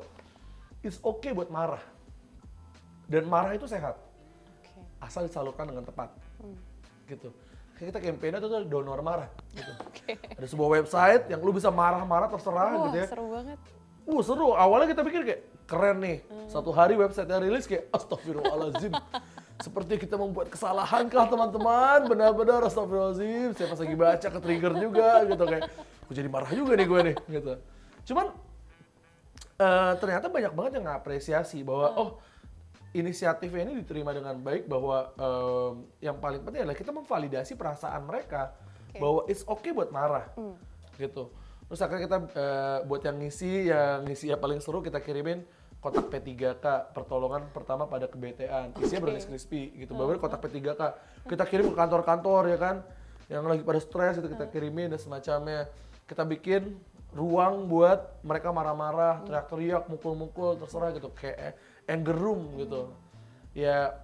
it's okay buat marah. Dan marah itu sehat. Oke. Asal disalurkan dengan tepat. Gitu. Kayak kita campaign-nya tuh donor marah gitu. Ada sebuah website yang lu bisa marah-marah terserah Wah, gitu ya. seru banget. Seru. Awalnya kita pikir kayak keren nih. Satu hari website-nya rilis kayak astagfirullahaladzim. Seperti kita membuat kesalahan kah teman-teman? Benar-benar astagfirullahaladzim. Saya pas lagi baca ke trigger juga gitu kayak. Aku jadi marah juga nih gue nih gitu. Cuman ternyata banyak banget yang ngapresiasi bahwa inisiatifnya ini diterima dengan baik, bahwa yang paling penting adalah kita memvalidasi perasaan mereka bahwa it's okay buat marah gitu. Terus akhirnya kita buat yang ngisi ya paling seru kita kirimin kotak P3K, pertolongan pertama pada kebetean. Isinya brownies crispy gitu. Bener kotak P3K. Kita kirim ke kantor-kantor ya kan. Yang lagi pada stres itu kita kirimin dan semacamnya. Kita bikin ruang buat mereka marah-marah, teriak-teriak, mukul-mukul, terserah gitu. Kayak anger room gitu. Ya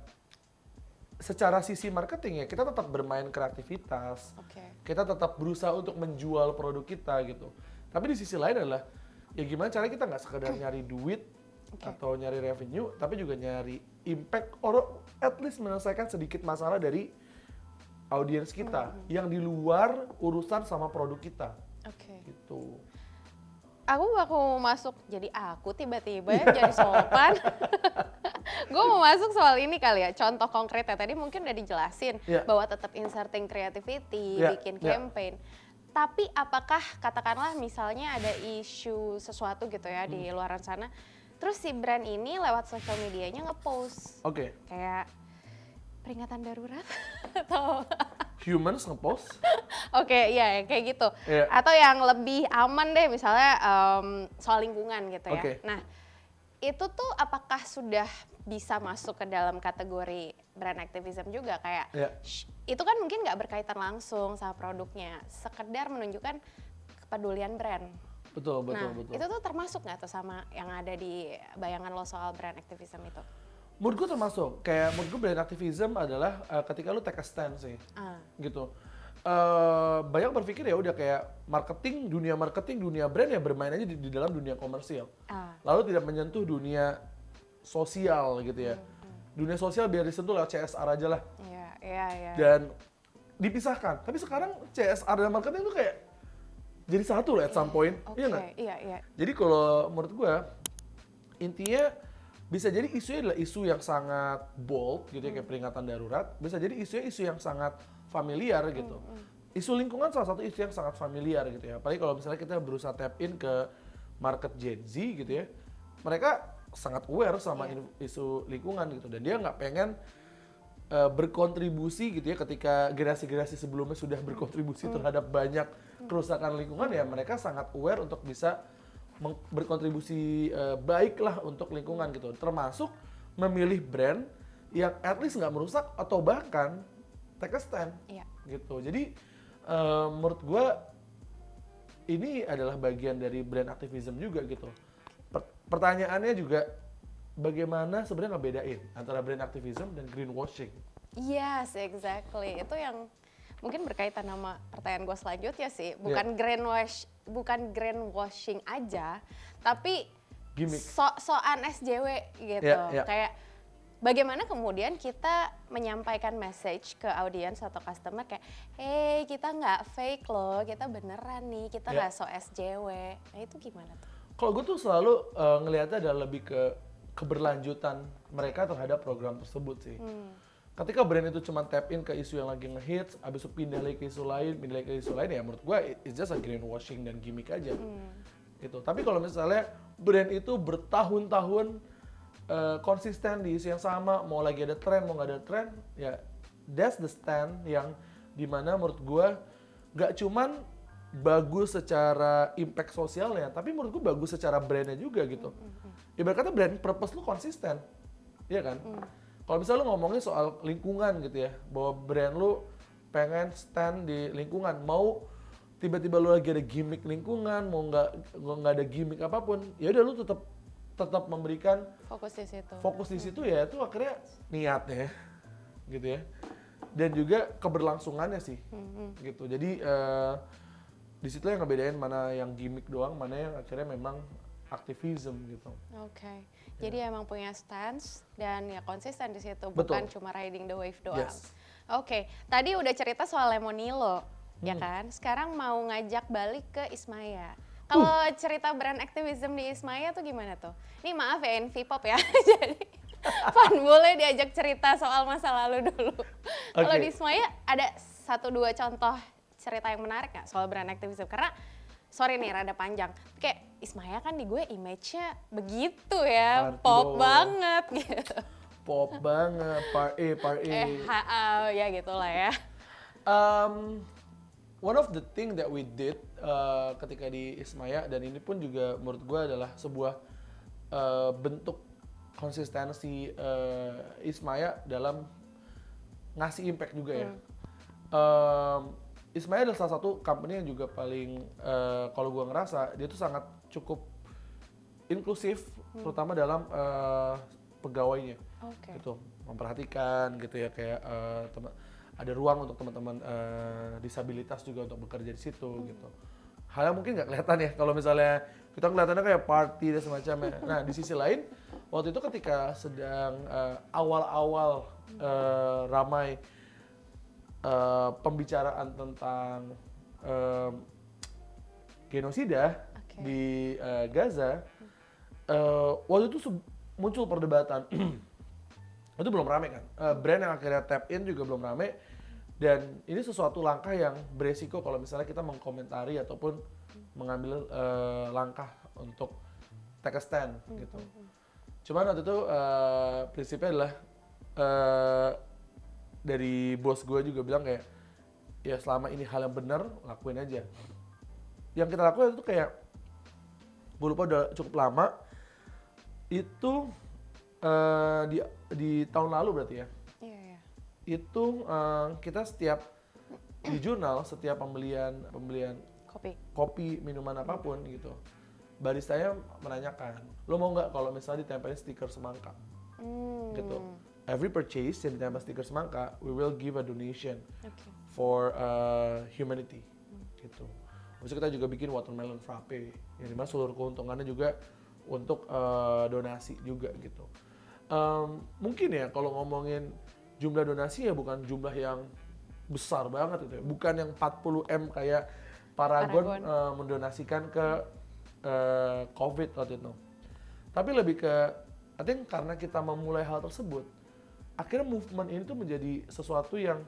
secara sisi marketing ya kita tetap bermain kreativitas. Oke. Kita tetap berusaha untuk menjual produk kita gitu. Tapi di sisi lain adalah ya gimana caranya kita nggak sekedar nyari duit atau nyari revenue, tapi juga nyari impact or at least menyelesaikan sedikit masalah dari audiens kita yang di luar urusan sama produk kita. Oke. Gitu. Aku masuk, jadi aku tiba-tiba ya jadi sopan. Gue mau masuk soal ini kali ya, contoh konkretnya. Tadi mungkin udah dijelasin bahwa tetap inserting creativity, bikin campaign. Tapi apakah katakanlah misalnya ada isu sesuatu gitu ya di luaran sana, terus si brand ini lewat social medianya nge-post. Oke. Kayak peringatan darurat atau Humans nge-post. Oke, iya kayak gitu. Iya. Atau yang lebih aman deh, misalnya soal lingkungan gitu ya. Oke. Nah, itu tuh apakah sudah bisa masuk ke dalam kategori brand activism juga kayak itu kan mungkin nggak berkaitan langsung sama produknya, sekedar menunjukkan kepedulian brand. Betul. Itu tuh termasuk nggak tuh sama yang ada di bayangan lo soal brand activism itu? Menurut gue termasuk. Kayak menurut gue brand activism adalah ketika lu take a stand sih, gitu. Banyak berpikir ya udah kayak dunia marketing, dunia brand ya bermain aja di dalam dunia komersial. Lalu tidak menyentuh dunia sosial gitu ya. Dunia sosial biar disentuh lewat CSR aja lah. Iya. Dan dipisahkan. Tapi sekarang CSR dan marketing tuh kayak jadi satu loh at some point. Iya nggak? Iya. Jadi kalau menurut gue intinya bisa jadi isunya adalah isu yang sangat bold gitu ya, kayak peringatan darurat. Bisa jadi isunya isu yang sangat familiar gitu. Isu lingkungan salah satu isu yang sangat familiar gitu ya. Apalagi kalau misalnya kita berusaha tap in ke market Gen Z gitu ya. Mereka sangat aware sama isu lingkungan gitu. Dan dia nggak pengen berkontribusi gitu ya, ketika generasi-generasi sebelumnya sudah berkontribusi terhadap banyak kerusakan lingkungan ya, mereka sangat aware untuk bisa berkontribusi baik lah untuk lingkungan gitu, termasuk memilih brand yang at least nggak merusak atau bahkan take a stand gitu. Jadi menurut gue ini adalah bagian dari brand activism juga gitu. Pertanyaannya juga, bagaimana sebenarnya ngebedain antara brand activism dan greenwashing? Yes, exactly. Itu yang mungkin berkaitan sama pertanyaan gue selanjutnya sih. Bukan greenwashing aja, tapi Gimmick. soan SJW gitu. Kayak bagaimana kemudian kita menyampaikan message ke audiens atau customer kayak, hey kita nggak fake loh, kita beneran nih, kita nggak so SJW. Nah itu gimana tuh? Kalau gue tuh selalu ngelihatnya adalah lebih ke keberlanjutan mereka terhadap program tersebut sih. Ketika brand itu cuma tap in ke isu yang lagi ngehits, abis itu pindah lagi ke isu lain, ya menurut gue it's just a greenwashing dan gimmick aja. Gitu. Tapi kalau misalnya brand itu bertahun-tahun konsisten di isu yang sama, mau lagi ada tren, mau nggak ada tren, ya that's the stand yang dimana menurut gue nggak cuman bagus secara impact sosialnya, tapi menurut gue bagus secara brandnya juga gitu. Ibarat kata brand purpose lu konsisten, iya kan? Kalau misalnya lu ngomongin soal lingkungan gitu ya, bahwa brand lu pengen stand di lingkungan, mau tiba-tiba lu lagi ada gimmick lingkungan, mau nggak ada gimmick apapun, ya udah lu tetap memberikan fokus di situ ya, itu akhirnya niatnya gitu ya, dan juga keberlangsungannya sih gitu. Jadi di situ yang ngebedain mana yang gimmick doang, mana yang akhirnya memang aktivism gitu. Oke. Jadi emang punya stance dan ya konsisten di situ, bukan cuma riding the wave doang. Oke. Tadi udah cerita soal Lemonilo, ya kan? Sekarang mau ngajak balik ke Ismaya. Kalau cerita brand activism di Ismaya tuh gimana tuh? Ini maaf ya, NVPop ya. Jadi Funbul diajak cerita soal masa lalu dulu. Kalau di Ismaya ada 1-2 contoh cerita yang menarik nggak soal brand activism? Karena sorry nih rada panjang, kayak Ismaya kan di gue image-nya begitu ya, pop banget gitu. Pop banget, part A. Ya gitulah ya. One of the thing that we did ketika di Ismaya, dan ini pun juga menurut gue adalah sebuah bentuk konsistensi Ismaya dalam ngasih impact juga ya. Ismaya adalah salah satu company yang juga paling, kalau gue ngerasa, dia tuh sangat cukup inklusif, terutama dalam pegawainya. Gitu, memperhatikan gitu ya, kayak ada ruang untuk teman-teman disabilitas juga untuk bekerja di situ gitu. Hal yang mungkin nggak kelihatan ya, kalau misalnya kita kelihatannya kayak party dan semacamnya. Nah di sisi lain, waktu itu ketika sedang awal-awal ramai pembicaraan tentang genosida di Gaza, waktu itu muncul perdebatan. Itu belum rame kan, brand yang akhirnya tap in juga belum rame, dan ini sesuatu langkah yang beresiko kalau misalnya kita mengkomentari ataupun mengambil langkah untuk take a stand gitu. Cuman waktu itu prinsipnya adalah dari bos gue juga bilang kayak, ya selama ini hal yang benar, lakuin aja. Yang kita lakuin itu kayak, gue lupa udah cukup lama, itu di tahun lalu berarti ya. Iya. itu kita setiap di jurnal, setiap pembelian kopi, minuman apapun gitu, baristanya menanyakan, lo mau nggak kalau misalnya ditempelin stiker semangka, gitu. Every purchase yang ditempel stiker semangka, we will give a donation for humanity, gitu. Terus kita juga bikin watermelon frappe, yang dimana seluruh keuntungannya juga untuk donasi juga gitu. Mungkin ya kalau ngomongin jumlah donasi ya bukan jumlah yang besar banget gitu ya, bukan yang 40M kayak Paragon. Mendonasikan ke COVID waktu itu. Tapi lebih ke, I think karena kita memulai hal tersebut, akhirnya movement ini tuh menjadi sesuatu yang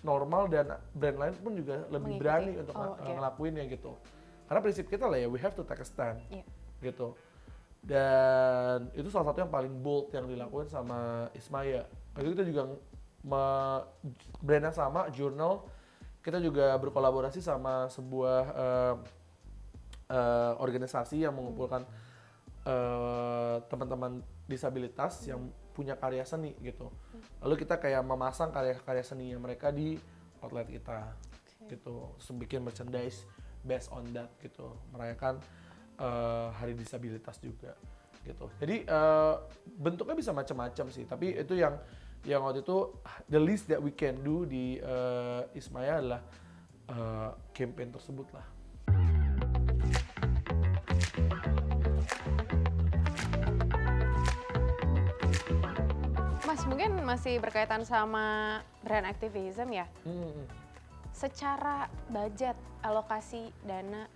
normal dan brand lain pun juga lebih berani untuk ngelakuinnya gitu. Karena prinsip kita lah ya, we have to take a stand, gitu. Dan itu salah satu yang paling bold yang dilakuin sama Ismaya. Jadi kita juga brand yang sama, jurnal, kita juga berkolaborasi sama sebuah organisasi yang mengumpulkan teman-teman disabilitas yang punya karya seni gitu. Lalu kita kayak memasang karya-karya seninya mereka di outlet kita, gitu. Terus bikin merchandise based on that gitu, merayakan Hari Disabilitas juga, gitu. Jadi bentuknya bisa macam-macam sih, tapi itu yang waktu itu the least that we can do di Ismaya adalah campaign tersebut lah. Mas, mungkin masih berkaitan sama brand activism ya. Secara budget, alokasi dana,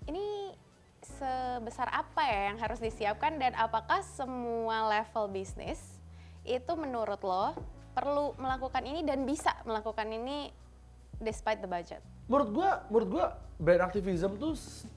ini sebesar apa ya yang harus disiapkan, dan apakah semua level bisnis itu menurut lo perlu melakukan ini dan bisa melakukan ini despite the budget? Menurut gua brand activism tuh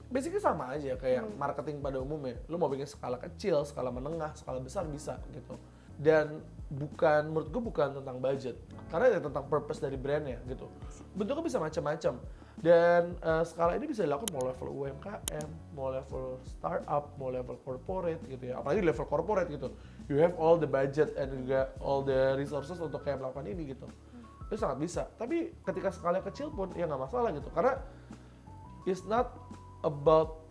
basically sama aja kayak marketing pada umumnya. Lu mau bikin skala kecil, skala menengah, skala besar bisa gitu. Dan menurut gue bukan tentang budget, karena ya tentang purpose dari brandnya gitu. Bentuknya bisa macam-macam, dan skala ini bisa dilakukan mau level UMKM, mau level startup, mau level corporate gitu ya. Apalagi level corporate gitu, you have all the budget and juga all the resources untuk kayak melakukan ini gitu. Itu sangat bisa. Tapi ketika skala kecil pun ya nggak masalah gitu, karena it's not about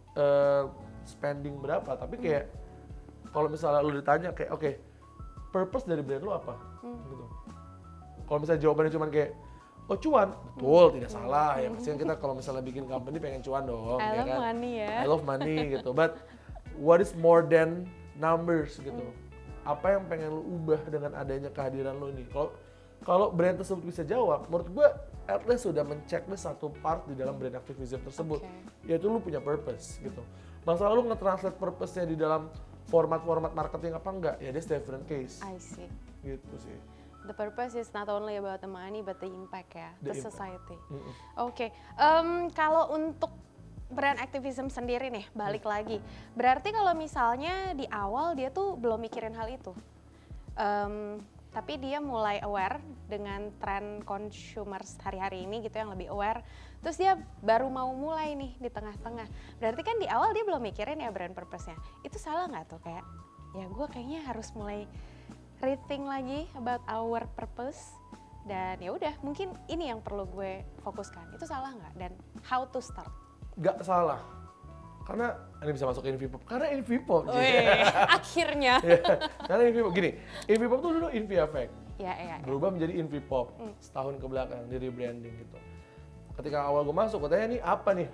spending berapa, tapi kayak kalau misalnya lu ditanya kayak oke, purpose dari brand lo apa? Gitu. Kalau misalnya jawabannya cuma kayak, oh cuan, betul, tidak salah. Ya pastinya kita kalau misalnya bikin company pengen cuan dong. I love kan? money ya. I love money gitu. But what is more than numbers gitu? Apa yang pengen lo ubah dengan adanya kehadiran lo ini? Kalau brand tersebut bisa jawab, menurut gue at least sudah men-checklist satu part di dalam brand activism tersebut, yaitu lo punya purpose gitu. Masalah lo nge-translate purpose-nya di dalam format-format marketing apa enggak, ya that's different case. I see. Gitu sih. The purpose is not only about the money but the impact ya, the society. Oke. Kalau untuk brand activism sendiri nih, balik lagi. Berarti kalau misalnya di awal dia tuh belum mikirin hal itu. Tapi dia mulai aware dengan tren consumers hari-hari ini gitu, yang lebih aware. Terus dia baru mau mulai nih di tengah-tengah. Berarti kan di awal dia belum mikirin ya brand purpose-nya. Itu salah nggak tuh, kayak ya gue kayaknya harus mulai rethink lagi about our purpose, dan ya udah mungkin ini yang perlu gue fokuskan. Itu salah nggak? Dan how to start? Nggak salah. Karena ini bisa masuk Invipop. Karena Invipop. Akhirnya. Karena Invipop gini, Invipop tuh dulu Inviafect. Ya. Berubah menjadi Invipop setahun ke belakang, di rebranding gitu. Ketika awal gue masuk, katanya nih apa nih?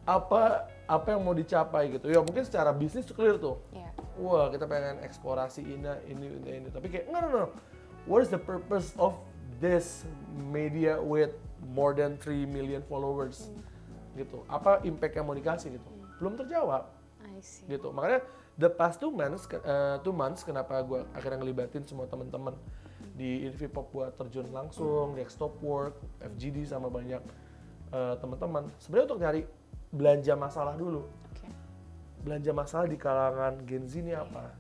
Apa yang mau dicapai gitu. Ya mungkin secara bisnis clear tuh. Yeah. Wah, kita pengen eksplorasi ini. Tapi kayak no. What is the purpose of this media with more than 3 million followers? Gitu. Apa impact yang mau dikasih gitu? Belum terjawab. I see. Gitu. Makanya the past 2 months kenapa gue akhirnya ngelibatin semua teman-teman di Invipop buat terjun langsung di Stop Work, FGD sama banyak teman-teman. Sebenarnya untuk nyari belanja masalah dulu. Belanja masalah di kalangan Gen Z ini apa?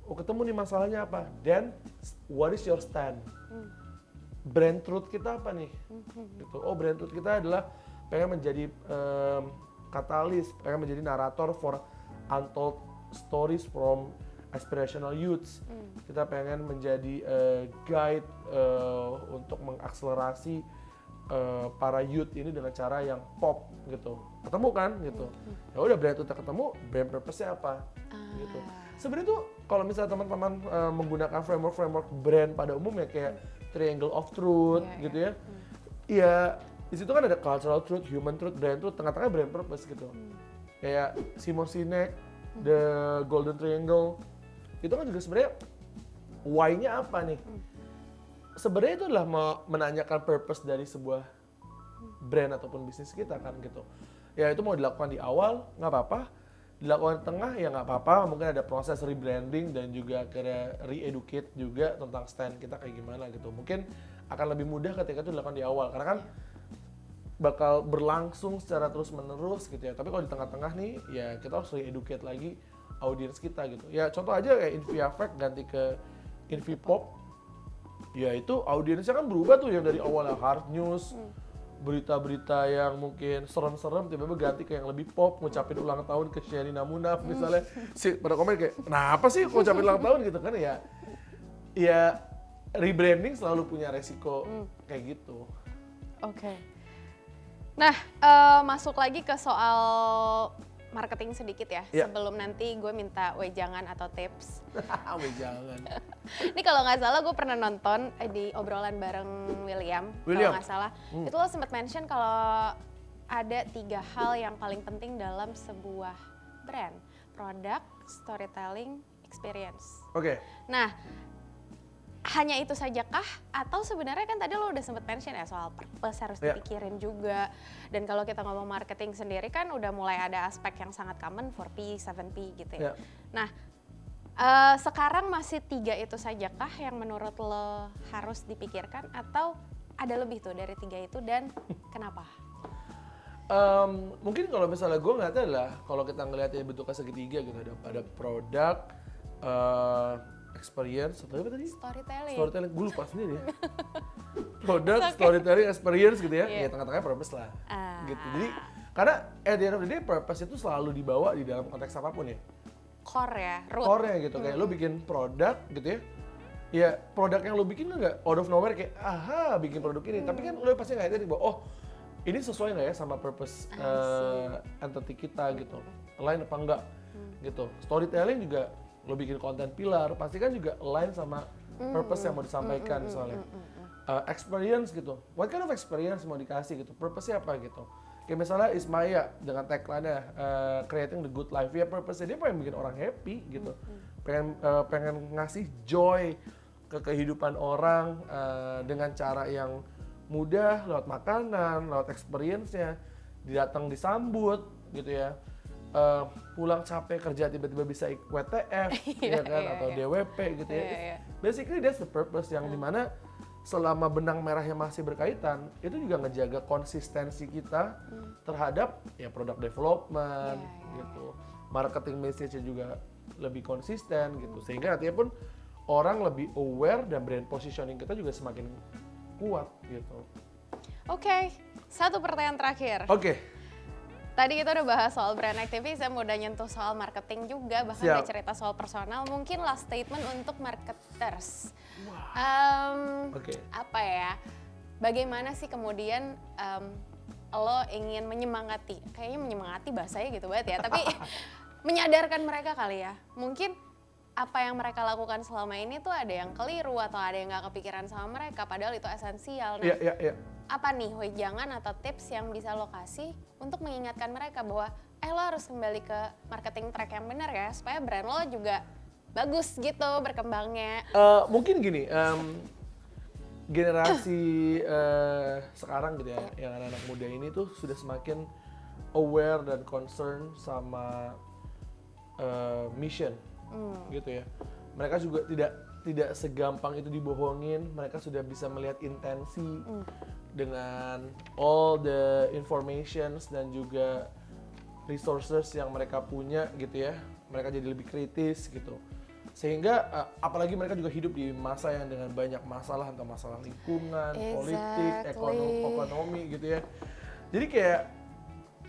Oh, ketemu nih masalahnya apa? Then what is your stand? Brand truth kita apa nih? Gitu. Oh, brand truth kita adalah pengen menjadi katalis, pengen menjadi narator for untold stories from aspirational youths. Kita pengen menjadi guide untuk mengakselerasi para youth ini dengan cara yang pop gitu. Ketemu kan gitu. Ya udah brand itu ketemu, brand purpose-nya apa? Gitu. Sebenarnya tuh kalau misalnya teman-teman menggunakan framework brand pada umumnya kayak Triangle of Truth gitu ya. Iya, di situ kan ada cultural truth, human truth, brand truth, tengah-tengah brand purpose gitu. Kayak Simon Sinek, The Golden Triangle. Itu kan juga sebenarnya why-nya apa nih? Sebenarnya itu adalah menanyakan purpose dari sebuah brand ataupun bisnis kita kan gitu. Ya itu mau dilakukan di awal nggak apa-apa, dilakukan di tengah ya nggak apa-apa. Mungkin ada proses rebranding dan juga kira re-educate juga tentang stand kita kayak gimana gitu. Mungkin akan lebih mudah ketika itu dilakukan di awal karena kan bakal berlangsung secara terus menerus gitu ya. Tapi kalau di tengah-tengah nih ya kita harus re-educate lagi audiens kita gitu. Ya contoh aja kayak Inviafect ganti ke Invipop. Ya itu audiensnya kan berubah tuh yang dari awalnya hard news, berita-berita yang mungkin serem-serem tiba-tiba ganti ke yang lebih pop, ngucapin ulang tahun ke Sherina Munaf misalnya. Pada komen kayak, kenapa sih ngucapin ulang tahun gitu kan ya. Ya rebranding selalu punya resiko kayak gitu. Oke. Nah, masuk lagi ke soal marketing sedikit ya, sebelum nanti gue minta wejangan atau tips. Wejangan. Ini kalau nggak salah gue pernah nonton di obrolan bareng William. Kalau nggak salah. Itu lo sempat mention kalau ada 3 hal yang paling penting dalam sebuah brand. Product, storytelling, experience. Oke. Nah, hanya itu saja kah? Atau sebenarnya kan tadi lo udah sempat mention ya soal purpose harus dipikirin juga. Dan kalau kita ngomong marketing sendiri kan udah mulai ada aspek yang sangat common 4P, 7P gitu ya. Nah, sekarang masih 3 itu saja kah yang menurut lo harus dipikirkan? Atau ada lebih tuh dari 3 itu dan kenapa? Mungkin kalau misalnya gue ngeliatnya adalah kalau kita ngeliatnya bentuknya segitiga gitu, ada produk, experience, atau apa tadi? Storytelling, gue lupa sendiri ya. Produk, storytelling, experience gitu ya, ya tengah-tengahnya purpose lah. Gitu. Jadi, karena at the end of the day, purpose itu selalu dibawa di dalam konteks apapun ya. Core ya, root. Core-nya gitu, kayak lo bikin produk gitu ya. Ya produk yang lo bikin nggak out of nowhere kayak, bikin produk ini. Tapi kan lo pasti nggak bahwa, oh ini sesuai nggak ya sama purpose entity kita gitu. Align apa enggak gitu. Storytelling juga lo bikin konten pilar, pasti kan juga align sama purpose yang mau disampaikan misalnya. Experience gitu, what kind of experience mau dikasih gitu, purpose-nya apa gitu. Kayak misalnya Ismaya dengan tagline-nya creating the good life, ya purpose-nya dia pengen bikin orang happy gitu. Pengen ngasih joy ke kehidupan orang dengan cara yang mudah, lewat makanan, lewat experience-nya, datang disambut gitu ya. Pulang capek kerja tiba-tiba bisa WTF ya kan atau DWP gitu ya. Basically that's the purpose yang dimana selama benang merahnya masih berkaitan itu juga ngejaga konsistensi kita terhadap ya product development gitu. Marketing message-nya juga lebih konsisten gitu. Sehingga nantinya pun orang lebih aware dan brand positioning kita juga semakin kuat gitu. Oke, satu pertanyaan terakhir. Oke. Tadi kita udah bahas soal brand activism, udah nyentuh soal marketing juga, bahkan udah cerita soal personal. Mungkin last statement untuk marketers. Apa ya? Bagaimana sih kemudian lo ingin menyemangati? Kayaknya menyemangati bahasanya gitu banget ya. Tapi menyadarkan mereka kali ya. Mungkin apa yang mereka lakukan selama ini tuh ada yang keliru atau ada yang nggak kepikiran sama mereka. Padahal itu esensial. Nah, apa nih wejangan atau tips yang bisa lo kasih untuk mengingatkan mereka bahwa lo harus kembali ke marketing track yang benar ya supaya brand lo juga bagus gitu berkembangnya. Mungkin gini, generasi sekarang gitu ya, yang anak-anak muda ini tuh sudah semakin aware dan concern sama mission gitu ya. Mereka juga tidak segampang itu dibohongin, mereka sudah bisa melihat intensi dengan all the informations dan juga resources yang mereka punya gitu ya. Mereka jadi lebih kritis gitu. Sehingga apalagi mereka juga hidup di masa yang dengan banyak masalah, entah masalah lingkungan, politik, ekonomi gitu ya. Jadi kayak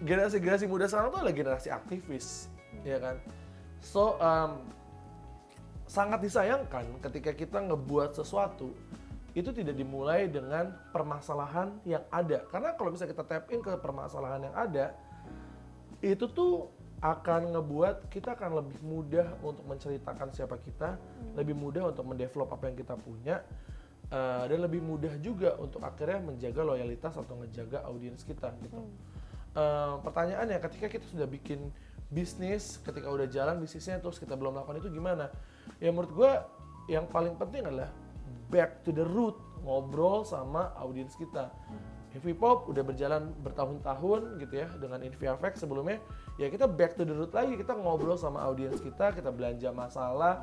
generasi muda sekarang tuh adalah generasi aktivis, ya kan. So sangat disayangkan ketika kita ngebuat sesuatu itu tidak dimulai dengan permasalahan yang ada. Karena kalau bisa kita tap in ke permasalahan yang ada, itu tuh akan ngebuat kita akan lebih mudah untuk menceritakan siapa kita, lebih mudah untuk mendevelop apa yang kita punya, dan lebih mudah juga untuk akhirnya menjaga loyalitas atau ngejaga audiens kita gitu. Pertanyaannya, ketika kita sudah bikin bisnis, ketika udah jalan bisnisnya terus kita belum melakukan itu gimana? Ya menurut gue yang paling penting adalah back to the root, ngobrol sama audiens kita. Invipop udah berjalan bertahun-tahun gitu ya dengan InviAffect sebelumnya, ya kita back to the root lagi, kita ngobrol sama audiens kita belanja masalah,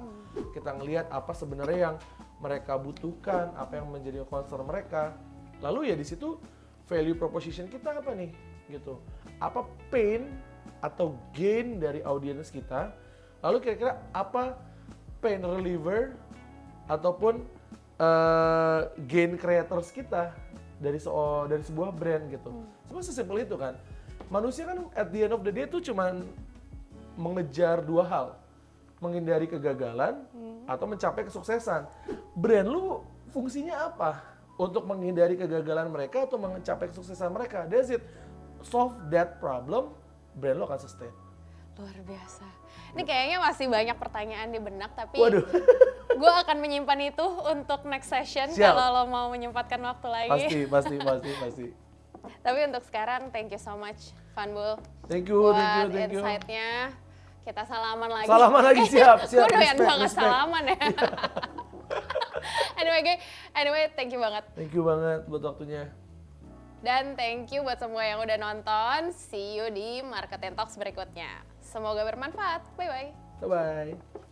kita ngelihat apa sebenarnya yang mereka butuhkan, apa yang menjadi concern mereka. Lalu ya di situ value proposition kita apa nih gitu. Apa pain atau gain dari audiens kita? Lalu kira-kira apa pain reliever ataupun gain creators kita dari sebuah brand gitu. Cuma sesimpel itu kan. Manusia kan at the end of the day tuh cuman mengejar dua hal. Menghindari kegagalan atau mencapai kesuksesan. Brand lu fungsinya apa? Untuk menghindari kegagalan mereka atau mencapai kesuksesan mereka? That's it. Solve that problem, brand lo akan sustain. Luar biasa. Ini kayaknya masih banyak pertanyaan di benak, tapi Waduh. gue akan menyimpan itu untuk next session. Siap. Kalau lo mau menyempatkan waktu lagi. Pasti. Tapi untuk sekarang, thank you so much, Fanbul. Thank you. Buat insight-nya. Kita salaman lagi. Salaman lagi, siap. Gue doyan Respect, banget respect. salaman ya. Anyway, thank you banget. Thank you banget buat waktunya. Dan thank you buat semua yang udah nonton. See you di Marketing Talks berikutnya. Semoga bermanfaat. Bye-bye. Bye-bye.